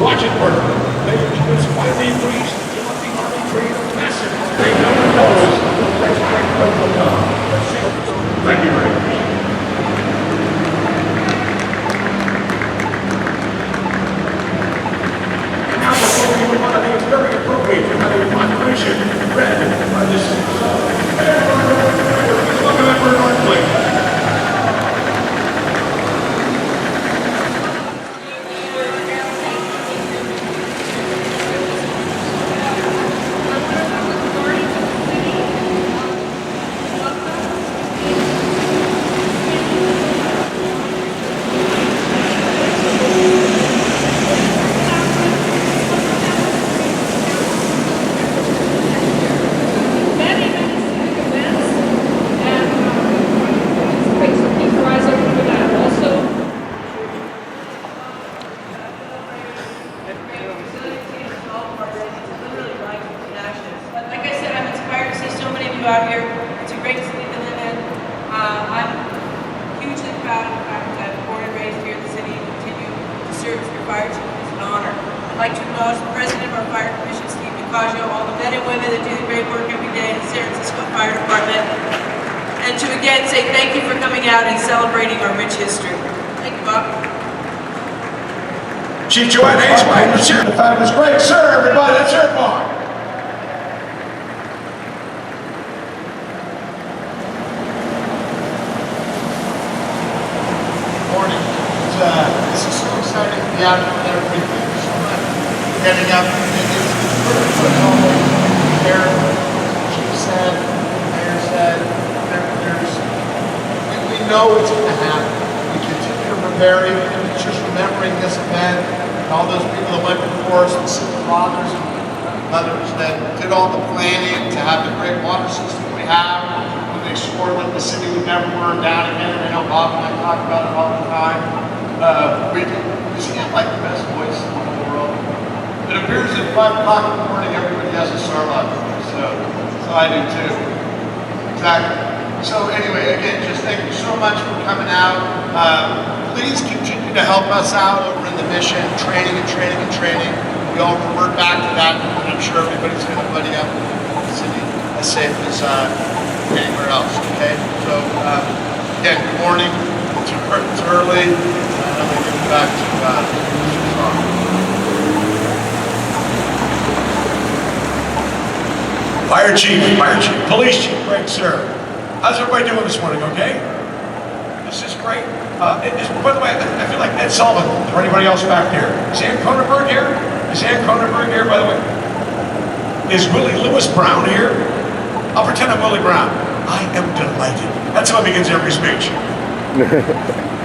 Watch it work. Ladies and gentlemen, it's finally increased. The Army trade of massive. They know it knows. Thank you very much. And now before we move on, I think it's very appropriate to have a proclamation read by this welcome Emperor Northwick. Out here. It's a great city to live in. I'm hugely proud of the fact that I'm born and raised here in the city and continue to serve as your fire chief. It's an honor. I'd like to acknowledge the president of our fire commission, Steve DiCaggio, all the men and women that do the great work every day in the San Francisco Fire Department, and to again say thank you for coming out and celebrating our rich history. Thank you, Bob. Chief Joanne Hayes, let's hear the fabulous great sir, everybody. Let's hear it, Mark. This is so exciting to be out there with you. So much getting up. It's pretty normal. Here, Chief said, Mayor said, we know it's going to happen. We continue to prepare, even if it's just remembering this event and all those people that went before us, the city fathers and mothers that did all the planning to have the great water system we have. When they swore that the city would never burn down again, and I know Bob and I talk about it all the time. We seem like the best voice in the whole world. It appears at 5 o'clock in the morning everybody has a Starbucks, so I do too. Exactly. So anyway, again, just thank you so much for coming out. Please continue to help us out over in the mission, training and training and training. We all revert back to that, and I'm sure everybody's going to buddy up in the city as safe as anywhere else, okay? So again, good morning. It's early. I'm going to give it back to Fire chief, police chief, great sir. How's everybody doing this morning, okay? This is great. By the way, I feel like Ed Sullivan, or anybody else back there. Is Ann Cronenberg here? Is Ann Cronenberg here, by the way? Is Willie Lewis Brown here? I'll pretend I'm Willie Brown. I am delighted. That's how it begins every speech.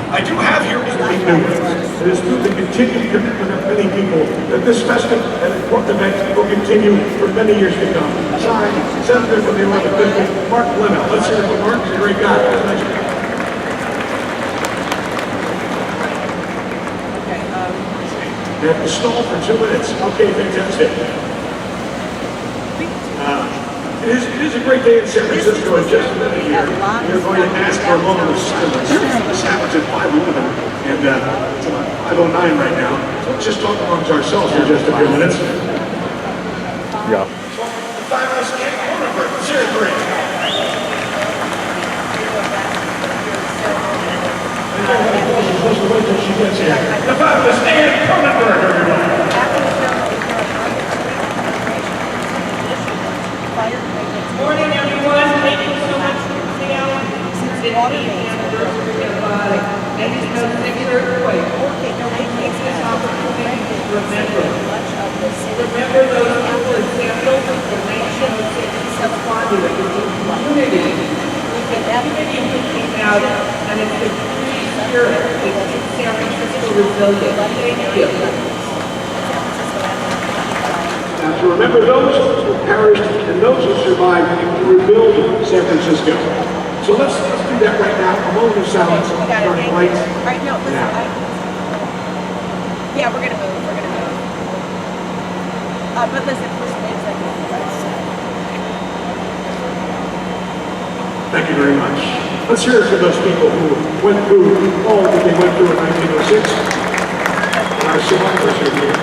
I do have here great news. It is through the continued commitment of many people that this festive and important event will continue for many years to come. Signed, Senator from the 11th District, Mark Lemmel. Let's hear it for Mark. He's a great guy. You have to stall for 2 minutes. Okay, fantastic. It is a great day in San Francisco, and just another year, we're going to ask for a moment of silence. This happens at 5:11, and it's about 5:09 right now, so let's just talk amongst ourselves for just a few minutes. Yeah. The fabulous Kate Cronenberg, let's hear it for you. Supposed to wait till she gets here. The fabulous Ann Cronenberg, everybody. Morning, everyone. Thank you so much for coming out. Since the 80th anniversary of Mexico's sixth earthquake, we take this opportunity to remember those people in San Francisco, the nation of San Francisco, community. The community who came out, and it's the community spirit that keeps San Francisco resilient. Thank you. To remember those who perished and those who survived to rebuild San Francisco. So let's do that right now. A moment of silence. Starting lights. All right, no, listen. Yeah, we're gonna move. But listen, first wait a second. Thank you very much. Let's hear it for those people who went through all that they went through in 1906. And our survivors are here.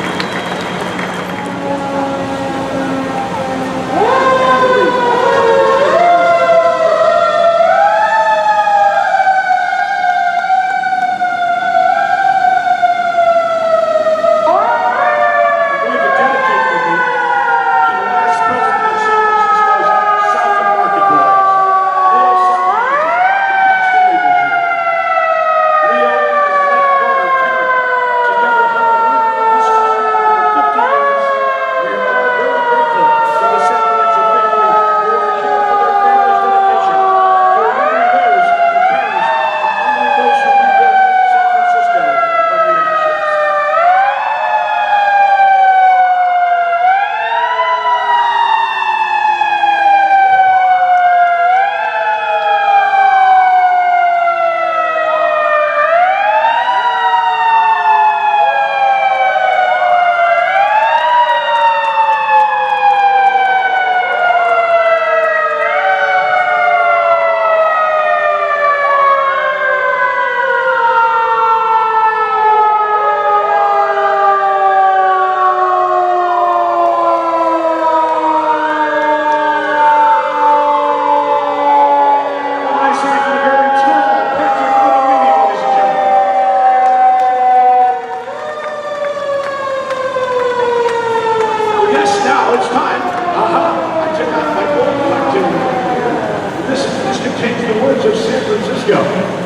Let's go.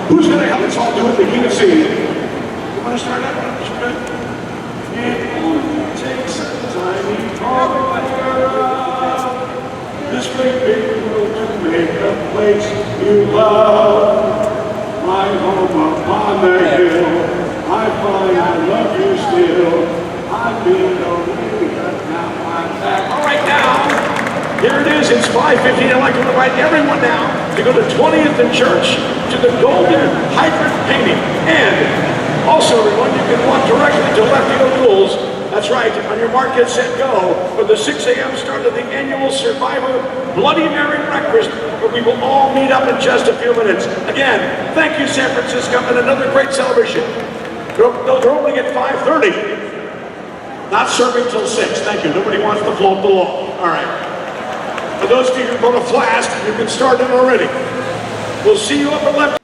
Who's going to help us all do it? The key to see. You want to start out? It only takes some time to this great big world to make a place you love. My home upon the hill. I find I love you still. I've been away, but now I'm back. All right, now, here it is. It's 5:15. I'd like to invite everyone now to go to 20th and Church to the Golden Hydrant Painting. And also, everyone, you can walk directly to Lefty O'Doul's. That's right, on your mark, get set, go, for the 6 a.m. start of the annual Survivor Bloody Mary Breakfast, where we will all meet up in just a few minutes. Again, thank you, San Francisco, and another great celebration. They're opening at 5:30. Not serving till 6. Thank you. Nobody wants to float the law. All right. For those of you who go to Flask, you can start it already. We'll see you up at left.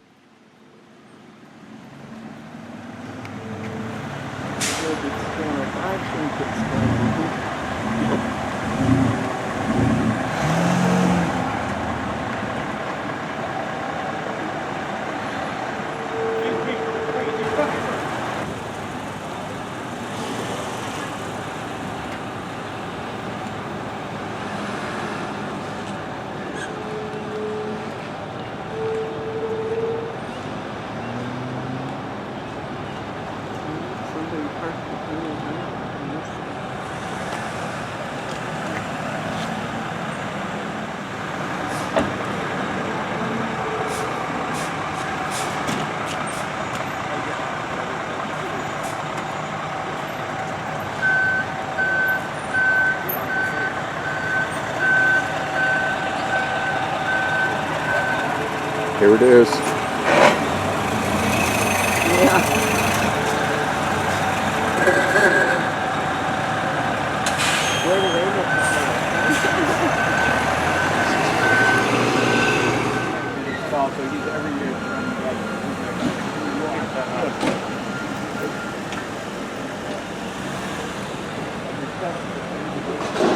Here it is.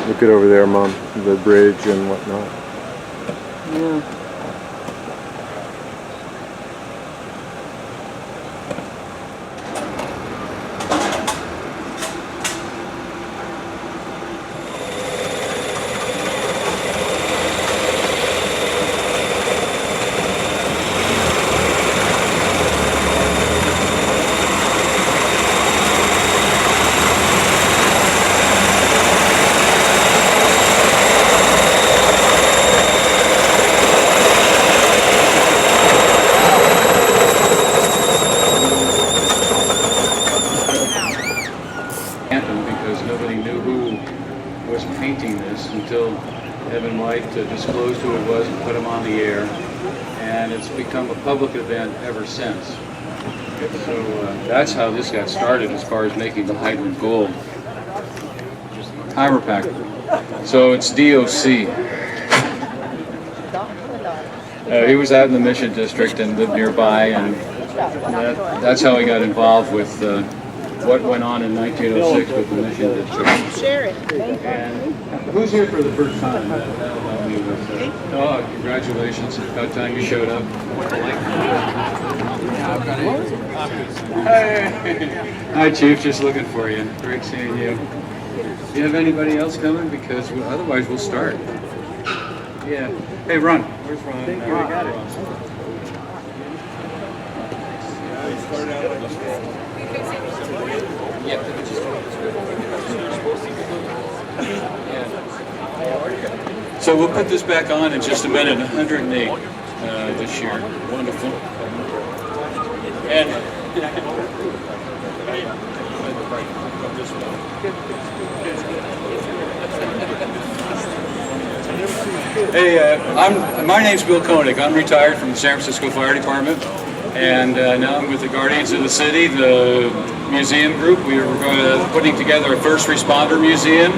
Look at over there, Mom, the bridge and whatnot. Yeah. Because nobody knew who was painting this until Evan White disclosed who it was and put him on the air, and it's become a public event ever since. So that's how this got started as far as making the hydrant gold. Chiropractor. So it's DOC. He was out in the Mission District and lived nearby, and that's how he got involved with what went on in 1906 with the Mission District. Share it. And who's here for the first time? Oh, congratulations. About time you showed up. Hey. Hi, Chief. Just looking for you. Great seeing you. Do you have anybody else coming? Because otherwise we'll start. Yeah. Hey, Ron. Where's Ron? I think we got it. So we'll put this back on in just a minute. 108 this year. Wonderful. And hey, my name's Bill Koenig. I'm retired from the San Francisco Fire Department, and now I'm with the Guardians of the City, the museum group. We are putting together a first responder museum,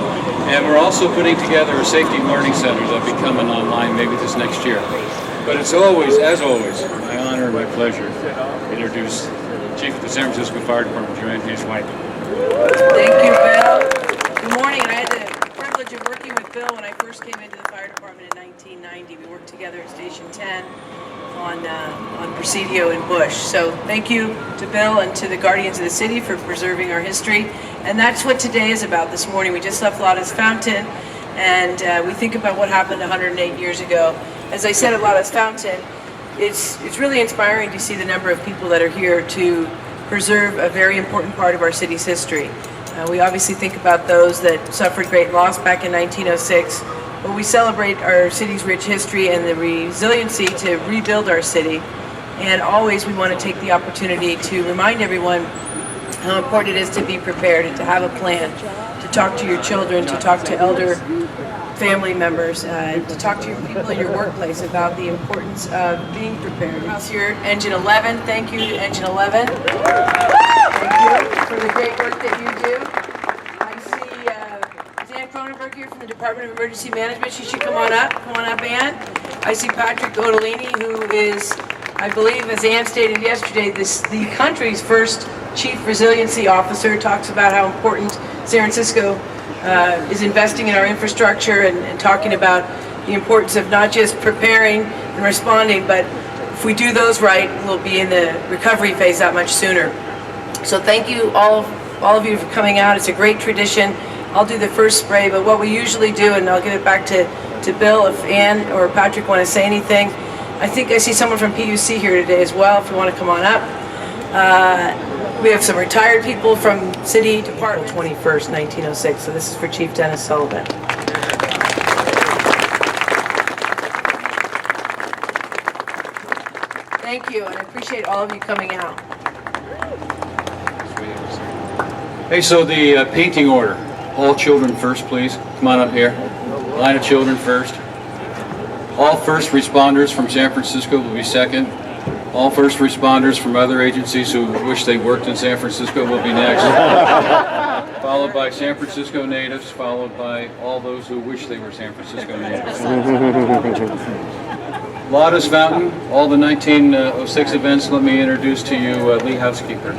and we're also putting together a safety learning center that'll be coming online maybe this next year. But it's always, as always, my honor and my pleasure to introduce Chief of the San Francisco Fire Department, Joanne White. Thank you, Bill. Good morning. I had the privilege of working with Bill Bill when I first came into the fire department in 1990. We worked together at Station 10 on Presidio and Bush. So thank you to Bill and to the Guardians of the City for preserving our history. And that's what today is about this morning. We just left Lotta's Fountain, and we think about what happened 108 years ago. As I said at Lotta's Fountain, it's really inspiring to see the number of people that are here to preserve a very important part of our city's history. We obviously think about those that suffered great loss back in 1906, but we celebrate our city's rich history and the resiliency to rebuild our city. And always we want to take the opportunity to remind everyone how important it is to be prepared and to have a plan, to talk to your children, to talk to elder family members, to talk to your people in your workplace about the importance of being prepared. It's your Engine 11. Thank you, Engine 11. Thank you for the great work that you do. I see Ann Cronenberg here from the Department of Emergency Management. She should come on up. Come on up, Ann. I see Patrick Godolini, who is, I believe, as Ann stated yesterday, the country's first Chief Resiliency Officer. Talks about how important San Francisco is investing in our infrastructure and talking about the importance of not just preparing and responding, but if we do those right, we'll be in the recovery phase that much sooner. So thank you, all of you, for coming out. It's a great tradition. I'll do the first spray, but what we usually do, and I'll give it back to Bill if Ann or Patrick want to say anything. I think I see someone from PUC here today as well, if you want to come on up. We have some retired people from City Department. 21st, 1906, so this is for Chief Dennis Sullivan. Thank you, and I appreciate all of you coming out. Hey, so the painting order. All children first, please. Come on up here. Line of children first. All first responders from San Francisco will be second. All first responders from other agencies who wish they worked in San Francisco will be next. Followed by San Francisco natives, followed by all those who wish they were San Francisco natives. Lotta's Fountain, all the 1906 events. Let me introduce to you Lee Housekeeper.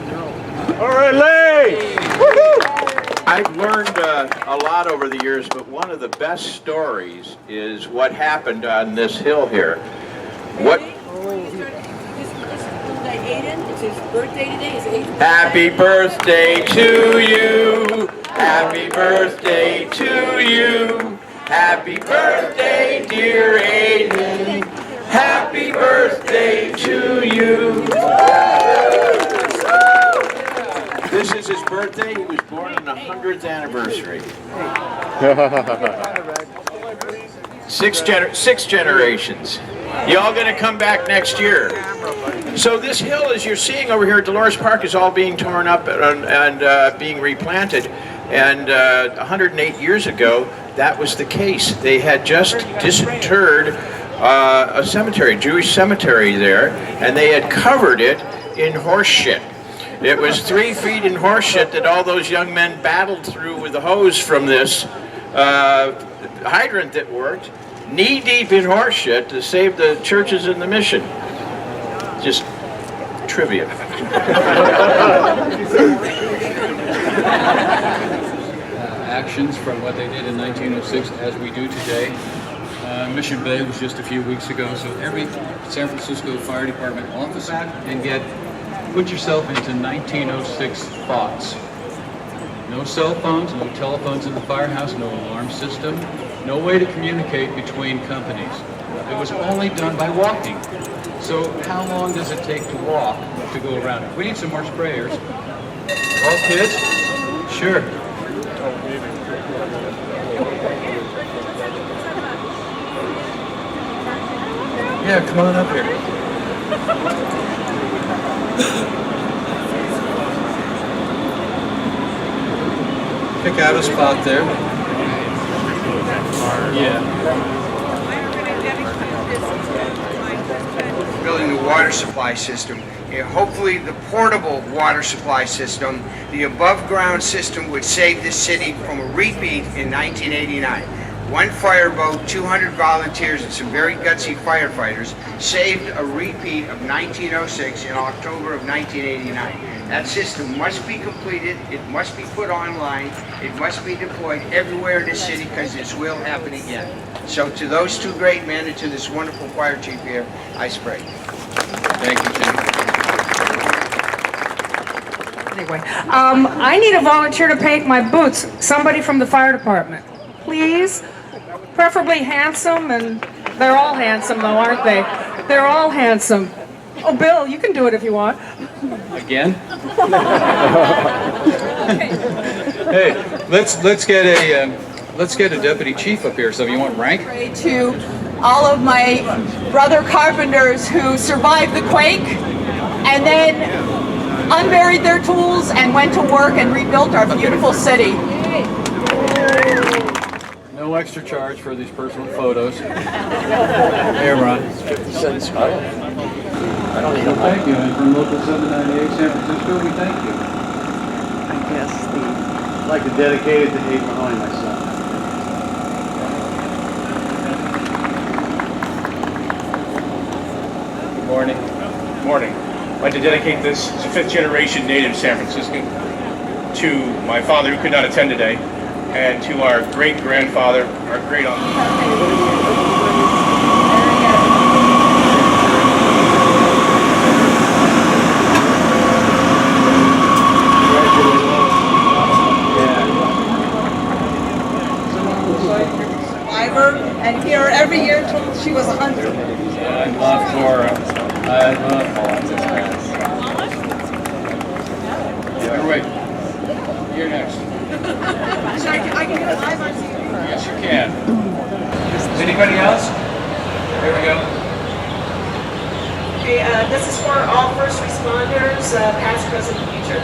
All right, Lee! I've learned a lot over the years, but one of the best stories is what happened on this hill here. What? It's his birthday today. It's Aiden's Happy birthday to you. Happy birthday to you. Happy birthday, dear Aiden. Happy birthday to you. This is his birthday. He was born on the 100th anniversary. Six generations. Y'all gonna come back next year. So this hill, as you're seeing over here at Dolores Park, is all being torn up and being replanted. And 108 years ago, that was the case. They had just disinterred a cemetery, Jewish cemetery there, and they had covered it in horse shit. It was 3 feet in horse shit that all those young men battled through with a hose from this hydrant that worked, knee deep in horse shit to save the churches and the mission. Just trivia. Actions from what they did in 1906 as we do today. Mission Bay was just a few weeks ago, so every San Francisco Fire Department officer and put yourself into 1906 thoughts. No cell phones, no telephones in the firehouse, no alarm system, no way to communicate between companies. It was only done by walking. So how long does it take to walk to go around? We need some more sprayers. All kids? Sure. Yeah, come on up here. Pick out a spot there. Yeah. Building the water supply system. Hopefully the portable water supply system, the above ground system would save this city from a repeat in 1989. One fireboat, 200 volunteers and some very gutsy firefighters saved a repeat of 1906 in October of 1989. That system must be completed, it must be put online, it must be deployed everywhere in the city because this will happen again. So to those two great men and to this wonderful fire chief here, I spray. Thank you, Jim. Anyway, I need a volunteer to paint my boots. Somebody from the fire department, please. Preferably handsome, and they're all handsome though, aren't they? They're all handsome. Oh, Bill, you can do it if you want. Again? Hey, let's get a deputy chief up here. So if you want rank. To all of my brother carpenters who survived the quake and then unburied their tools and went to work and rebuilt our beautiful city. No extra charge for these personal photos. Hey, Ron. 50 cents. I don't need a thank you. And from Local 798 San Francisco, we thank you. I'd like to dedicate it to Abe Mahoney, my son. Good morning. Good morning. I'd like to dedicate this as a fifth-generation native San Franciscan to my father who could not attend today, and to our great-grandfather, our great-uncle. And here every year till she was 100. I love Cora. I love Cora. You're right. You're next. So I can do it live on TV. Yes, you can. Is anybody else? There we go. Okay, this is for all first responders, past, present, future.